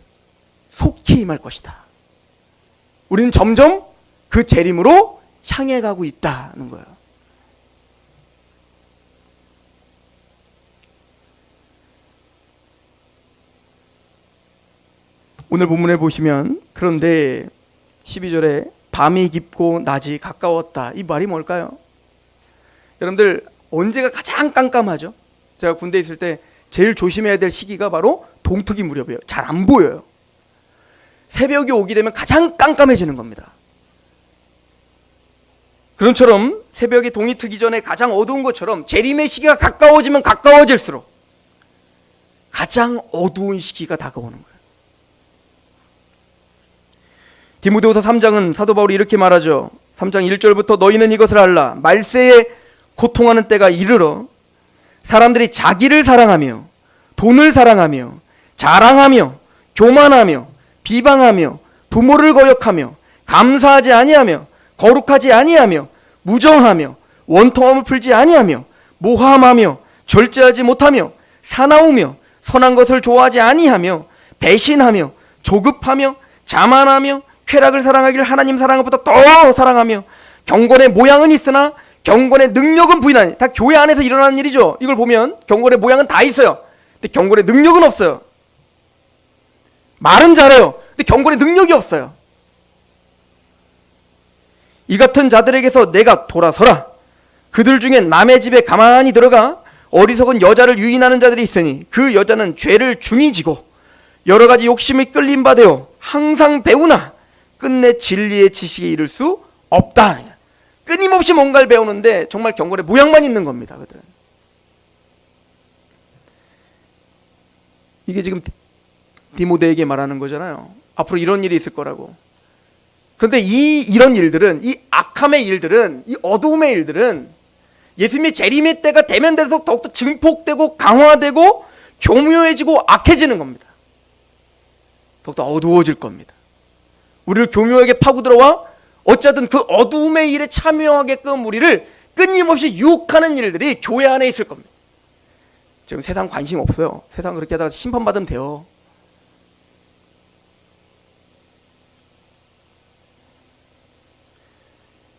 Speaker 1: 속히 임할 것이다. 우리는 점점 그 재림으로 향해 가고 있다는 거예요. 오늘 본문에 보시면 그런데 12절에 밤이 깊고 낮이 가까웠다. 이 말이 뭘까요? 여러분들 언제가 가장 깜깜하죠? 제가 군대에 있을 때 제일 조심해야 될 시기가 바로 동트기 무렵이에요. 잘 안 보여요. 새벽이 오게 되면 가장 깜깜해지는 겁니다. 그런 것처럼 새벽이 동이 트기 전에 가장 어두운 것처럼 재림의 시기가 가까워지면 가까워질수록 가장 어두운 시기가 다가오는 거예요. 디모데후서 3장은 사도 바울이 이렇게 말하죠. 3장 1절부터 너희는 이것을 알라. 말세에 고통하는 때가 이르러 사람들이 자기를 사랑하며 돈을 사랑하며 자랑하며 교만하며 비방하며 부모를 거역하며 감사하지 아니하며 거룩하지 아니하며 무정하며 원통함을 풀지 아니하며 모함하며 절제하지 못하며 사나우며 선한 것을 좋아하지 아니하며 배신하며 조급하며 자만하며 쾌락을 사랑하기를 하나님 사랑한 것보다 더 사랑하며 경건의 모양은 있으나 경건의 능력은 부인하니. 다 교회 안에서 일어나는 일이죠. 이걸 보면 경건의 모양은 다 있어요. 근데 경건의 능력은 없어요. 말은 잘해요. 근데 경건의 능력이 없어요. 이 같은 자들에게서 내가 돌아서라. 그들 중에 남의 집에 가만히 들어가 어리석은 여자를 유인하는 자들이 있으니 그 여자는 죄를 중히 지고 여러 가지 욕심에 끌린 바 되어 항상 배우나 끝내 진리의 지식에 이를 수 없다. 끊임없이 뭔가를 배우는데 정말 경건의 모양만 있는 겁니다. 그들은. 이게 지금 디모데에게 말하는 거잖아요. 앞으로 이런 일이 있을 거라고. 그런데 이런 일들은, 이 악함의 일들은, 이 어두움의 일들은 예수님의 재림의 때가 되면 될수록 더욱더 증폭되고 강화되고 교묘해지고 악해지는 겁니다. 더욱더 어두워질 겁니다. 우리를 교묘하게 파고들어와 어쨌든 그 어두움의 일에 참여하게끔 우리를 끊임없이 유혹하는 일들이 교회 안에 있을 겁니다. 지금 세상 관심 없어요. 세상 그렇게 하다가 심판받으면 돼요.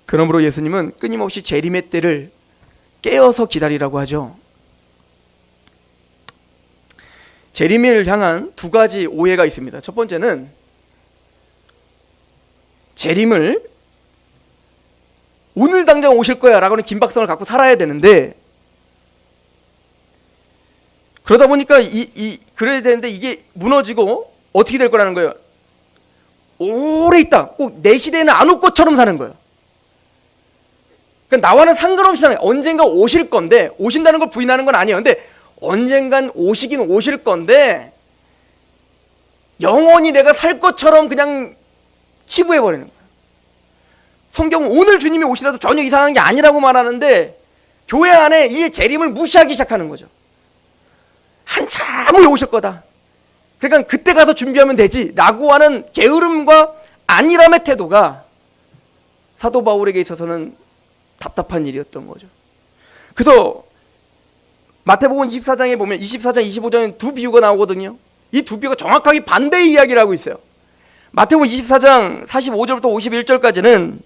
Speaker 1: 그러므로 예수님은 끊임없이 재림의 때를 깨어서 기다리라고 하죠. 재림을 향한 두 가지 오해가 있습니다. 첫 번째는 재림을 오늘 당장 오실 거야 라고는 긴박성을 갖고 살아야 되는데, 그러다 보니까 그래야 되는데 이게 무너지고 어떻게 될 거라는 거예요. 오래 있다, 꼭 내 시대에는 안 올 것처럼 사는 거예요. 그러니까 나와는 상관없이 사는 거예요. 언젠가 오실 건데, 오신다는 걸 부인하는 건 아니에요. 근데 언젠간 오시긴 오실 건데 영원히 내가 살 것처럼 그냥 치부해버리는 거예요. 성경은 오늘 주님이 오시라도 전혀 이상한 게 아니라고 말하는데 교회 안에 이 재림을 무시하기 시작하는 거죠. 한참 후에 오실 거다. 그러니까 그때 가서 준비하면 되지 라고 하는 게으름과 안일함의 태도가 사도 바울에게 있어서는 답답한 일이었던 거죠. 그래서 마태복음 24장에 보면 24장 25장에 두 비유가 나오거든요. 이 두 비유가 정확하게 반대의 이야기를 하고 있어요. 마태복음 24장 45절부터 51절까지는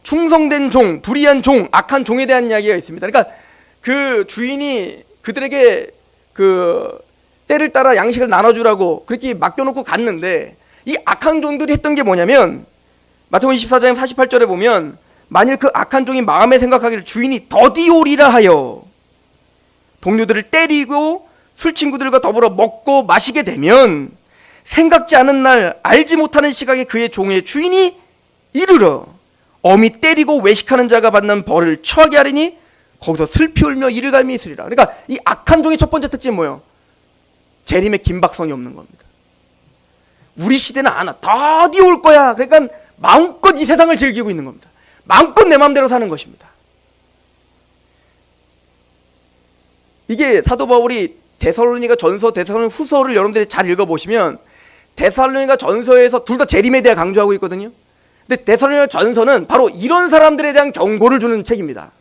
Speaker 1: 충성된 종, 불의한 종, 악한 종에 대한 이야기가 있습니다. 그러니까 그 주인이 그들에게 그 때를 따라 양식을 나눠주라고 그렇게 맡겨놓고 갔는데, 이 악한 종들이 했던 게 뭐냐면 마태복음 24장 48절에 보면 만일 그 악한 종이 마음에 생각하기를 주인이 더디오리라 하여 동료들을 때리고 술 친구들과 더불어 먹고 마시게 되면 생각지 않은 날 알지 못하는 시각에 그의 종의 주인이 이르러 엄히 때리고 외식하는 자가 받는 벌을 처하게 하리니 거기서 슬피 울며 이를 갈미 있으리라. 그러니까 이 악한 종의 첫 번째 특징은 뭐예요? 재림의 긴박성이 없는 겁니다. 우리 시대는 안 와. 더디 올 거야. 그러니까 마음껏 이 세상을 즐기고 있는 겁니다. 마음껏 내 마음대로 사는 것입니다. 이게 사도 바울이 데살로니가 전서, 데살로니가 후서를 여러분들이 잘 읽어보시면 데살로니가 전서에서 둘 다 재림에 대해 강조하고 있거든요. 근데 데살로니가 전서는 바로 이런 사람들에 대한 경고를 주는 책입니다.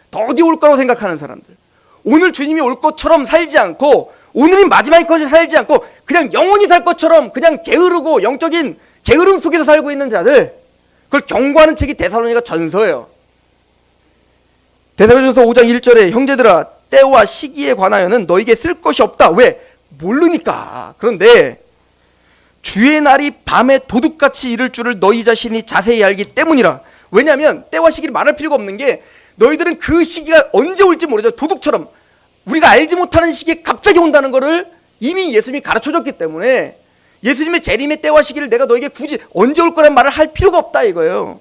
Speaker 1: 더디 올 거라고 생각하는 사람들, 오늘 주님이 올 것처럼 살지 않고 오늘이 마지막일 것처럼 살지 않고 그냥 영원히 살 것처럼 그냥 게으르고 영적인 게으름 속에서 살고 있는 자들, 그걸 경고하는 책이 데살로니가 전서예요. 데살로니가서 5장 1절에 형제들아 때와 시기에 관하여는 너에게 쓸 것이 없다. 왜? 모르니까. 그런데 주의 날이 밤에 도둑같이 이를 줄을 너희 자신이 자세히 알기 때문이라. 왜냐하면 때와 시기를 말할 필요가 없는 게 너희들은 그 시기가 언제 올지 모르죠. 도둑처럼 우리가 알지 못하는 시기에 갑자기 온다는 것을 이미 예수님이 가르쳐줬기 때문에 예수님의 재림의 때와 시기를 내가 너에게 굳이 언제 올 거란 말을 할 필요가 없다 이거예요.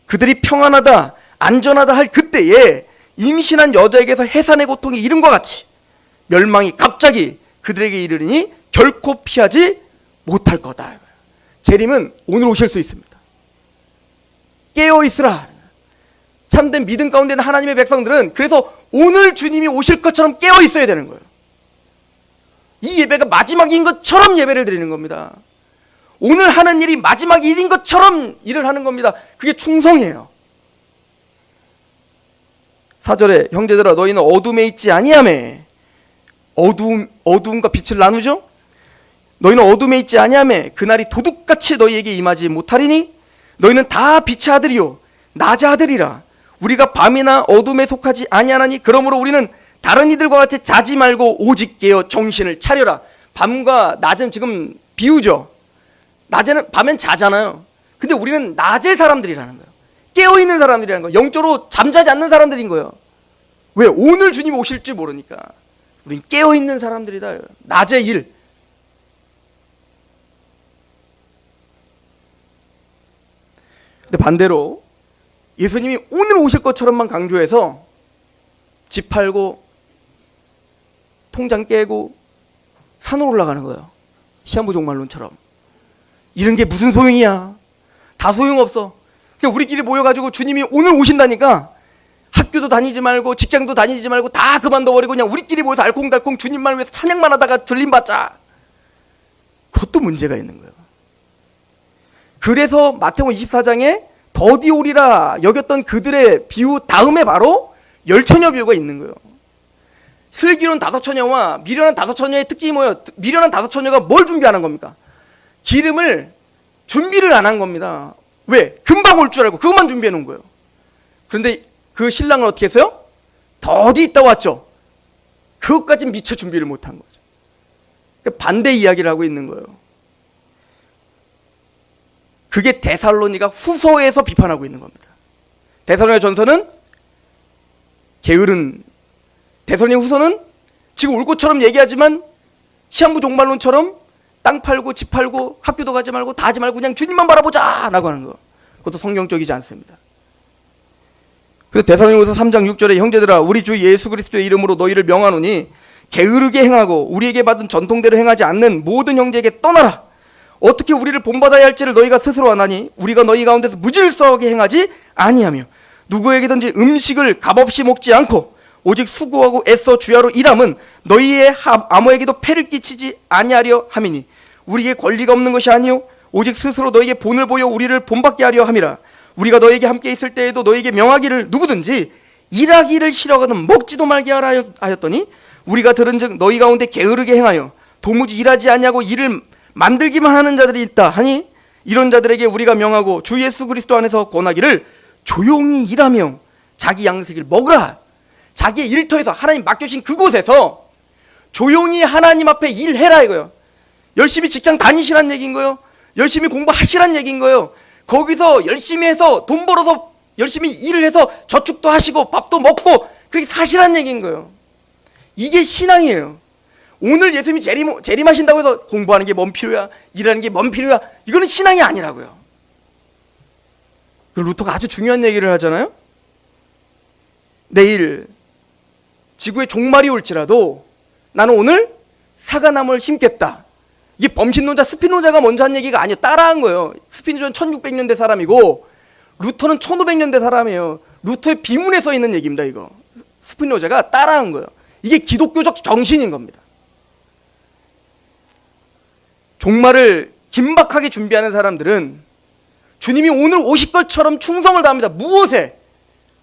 Speaker 1: 그들이 평안하다 안전하다 할 그때에 임신한 여자에게서 해산의 고통이 이름과 같이 멸망이 갑자기 그들에게 이르리니 결코 피하지 못할 거다. 재림은 오늘 오실 수 있습니다. 깨어있으라. 참된 믿음 가운데 있는 하나님의 백성들은 그래서 오늘 주님이 오실 것처럼 깨어있어야 되는 거예요. 이 예배가 마지막인 것처럼 예배를 드리는 겁니다. 오늘 하는 일이 마지막 일인 것처럼 일을 하는 겁니다. 그게 충성이에요. 4절에 형제들아 너희는 어둠에 있지 아니하매, 어두움과 빛을 나누죠. 너희는 어둠에 있지 아니하매 그날이 도둑같이 너희에게 임하지 못하리니 너희는 다 빛의 아들이요 낮의 아들이라. 우리가 밤이나 어둠에 속하지 아니하나니 그러므로 우리는 다른 이들과 같이 자지 말고 오직 깨어 정신을 차려라. 밤과 낮은 지금 비유죠. 낮에는 밤엔 자잖아요.
Speaker 2: 근데 우리는 낮의 사람들이라는 거예요. 깨어있는 사람들이라는 거예요. 영적으로 잠자지 않는 사람들인 거예요. 왜? 오늘 주님 오실지 모르니까. 우린 깨어있는 사람들이다. 낮의 일. 근데 반대로 예수님이 오늘 오실 것처럼만 강조해서 집 팔고 통장 깨고 산으로 올라가는 거예요. 시한부 종말론처럼. 이런 게 무슨 소용이야. 다 소용없어. 그냥 우리끼리 모여가지고 주님이 오늘 오신다니까 학교도 다니지 말고 직장도 다니지 말고 다 그만둬버리고 그냥 우리끼리 모여서 알콩달콩 주님만 위해서 찬양만 하다가 들림받자. 그것도 문제가 있는 거예요. 그래서 마태복음 24장에 더디 오리라 여겼던 그들의 비유 다음에 바로 열처녀 비유가 있는 거예요. 슬기로운 다섯 처녀와 미련한 다섯 처녀의 특징이 뭐예요? 미련한 다섯 처녀가 뭘 준비 안 한 겁니까? 기름을 준비를 안 한 겁니다. 왜? 금방 올 줄 알고 그것만 준비해 놓은 거예요. 그런데 그 신랑은 어떻게 했어요? 더디 있다 왔죠. 그것까지 미처 준비를 못한 거죠. 그러니까 반대 이야기를 하고 있는 거예요. 그게 데살로니가 후서에서 비판하고 있는 겁니다. 데살로니가 전서는 게으른, 데살로니가 후서는 지금 올 것처럼 얘기하지만 시한부 종말론처럼 땅 팔고 집 팔고 학교도 가지 말고 다 하지 말고 그냥 주님만 바라보자 라고 하는 거. 그것도 성경적이지 않습니다. 그래서 데살로니가서 3장 6절에 형제들아 우리 주 예수 그리스도의 이름으로 너희를 명하노니 게으르게 행하고 우리에게 받은 전통대로 행하지 않는 모든 형제에게 떠나라. 어떻게 우리를 본받아야 할지를 너희가 스스로 아나니 우리가 너희 가운데서 무질서하게 행하지 아니하며 누구에게든지 음식을 값없이 먹지 않고 오직 수고하고 애써 주야로 일함은 너희의 아무에게도 폐를 끼치지 아니하려 함이니 우리에게 권리가 없는 것이 아니요 오직 스스로 너희에게 본을 보여 우리를 본받게 하려 함이라. 우리가 너희에게 함께 있을 때에도 너희에게 명하기를 누구든지 일하기를 싫어하거든 먹지도 말게 하라 하였더니 우리가 들은즉 너희 가운데 게으르게 행하여 도무지 일하지 아니하고 일을 만들기만 하는 자들이 있다 하니 이런 자들에게 우리가 명하고 주 예수 그리스도 안에서 권하기를 조용히 일하며 자기 양식을 먹으라. 자기의 일터에서 하나님 맡겨주신 그곳에서 조용히 하나님 앞에 일해라 이거예요. 열심히 직장 다니시란 얘기인 거예요. 열심히 공부하시란 얘기인 거예요. 거기서 열심히 해서 돈 벌어서 열심히 일을 해서 저축도 하시고 밥도 먹고 그렇게 사시란 얘기인 거예요. 이게 신앙이에요. 오늘 예수님이 재림하신다고 해서 공부하는 게 뭔 필요야? 일하는 게 뭔 필요야? 이거는 신앙이 아니라고요. 루터가 아주 중요한 얘기를 하잖아요. 내일 지구의 종말이 올지라도 나는 오늘 사과나무를 심겠다. 이게 범신론자 스피노자가 먼저 한 얘기가 아니에요. 따라한 거예요. 스피노자는 1600년대 사람이고 루터는 1500년대 사람이에요. 루터의 비문에 써 있는 얘기입니다. 이거 스피노자가 따라한 거예요. 이게 기독교적 정신인 겁니다. 종말을 긴박하게 준비하는 사람들은 주님이 오늘 오실 것처럼 충성을 다합니다. 무엇에?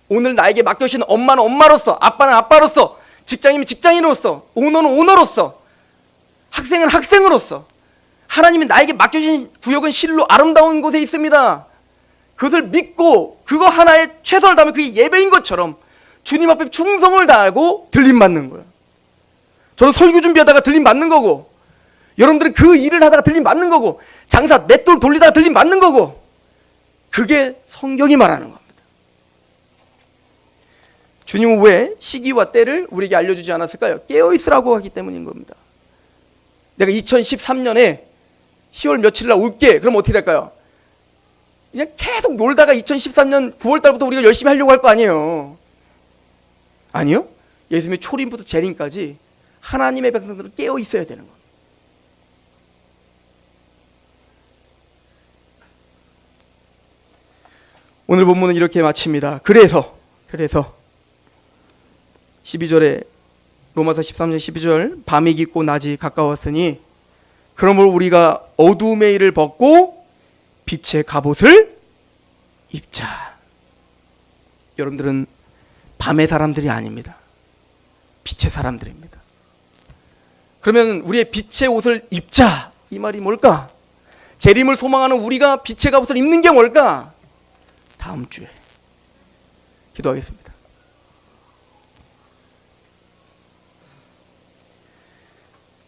Speaker 2: 오늘 나에게 맡겨주신 엄마는 엄마로서, 아빠는 아빠로서, 직장인은 직장인으로서, 오너는 오너로서, 학생은 학생으로서 하나님이 나에게 맡겨주신 구역은 실로 아름다운 곳에 있습니다. 그것을 믿고 그거 하나에 최선을 다하면 그게 예배인 것처럼 주님 앞에 충성을 다하고 들림받는 거예요. 저는 설교 준비하다가 들림받는 거고 여러분들은 그 일을 하다가 들림받는 거고 장사 맷돌 돌리다가 들림받는 거고 그게 성경이 말하는 겁니다. 주님은 왜 시기와 때를 우리에게 알려주지 않았을까요? 깨어있으라고 하기 때문인 겁니다. 내가 2013년에 10월 며칠 날 올게. 그럼 어떻게 될까요? 그냥 계속 놀다가 2013년 9월 달부터 우리가 열심히 하려고 할 거 아니에요. 아니요. 예수님의 초림부터 재림까지 하나님의 백성들은 깨어 있어야 되는 겁니다. 오늘 본문은 이렇게 마칩니다. 그래서 12절에 로마서 13장 12절 밤이 깊고 낮이 가까웠으니 그러므로 우리가 어두움의 일을 벗고 빛의 갑옷을 입자. 여러분들은 밤의 사람들이 아닙니다. 빛의 사람들입니다. 그러면 우리의 빛의 옷을 입자. 이 말이 뭘까? 재림을 소망하는 우리가 빛의 갑옷을 입는 게 뭘까? 다음 주에 기도하겠습니다.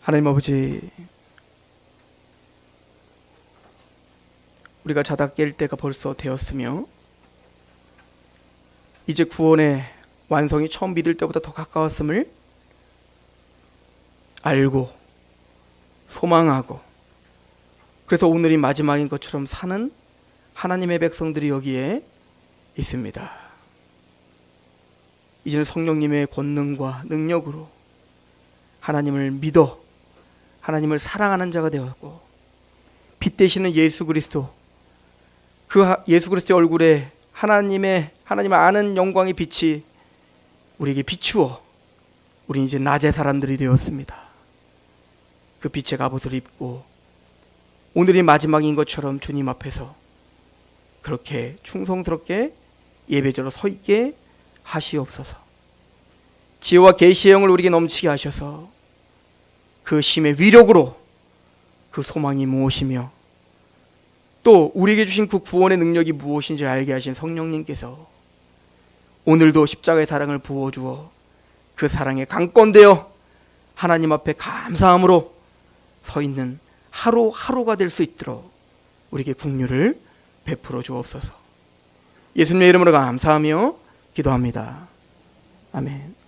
Speaker 2: 하나님 아버지,
Speaker 1: 우리가 자다 깰 때가 벌써 되었으며 이제 구원의 완성이 처음 믿을 때보다 더 가까웠음을 알고 소망하고, 그래서 오늘이 마지막인 것처럼 사는 하나님의 백성들이 여기에 있습니다. 이제는 성령님의 권능과 능력으로 하나님을 믿어 하나님을 사랑하는 자가 되었고, 빛 되시는 예수 그리스도, 그 예수 그리스도의 얼굴에 하나님을 아는 영광의 빛이 우리에게 비추어 우리는 이제 낮의 사람들이 되었습니다. 그 빛의 갑옷을 입고 오늘이 마지막인 것처럼 주님 앞에서 그렇게 충성스럽게 예배자로 서 있게 하시옵소서. 지혜와 계시의 영을 우리에게 넘치게 하셔서 그 심의 위력으로 그 소망이 무엇이며 또 우리에게 주신 그 구원의 능력이 무엇인지 알게 하신 성령님께서 오늘도 십자가의 사랑을 부어주어 그 사랑에 강권되어 하나님 앞에 감사함으로 서 있는 하루하루가 될 수 있도록 우리에게 긍휼을 베풀어 주옵소서. 예수님의 이름으로 감사하며 기도합니다. 아멘.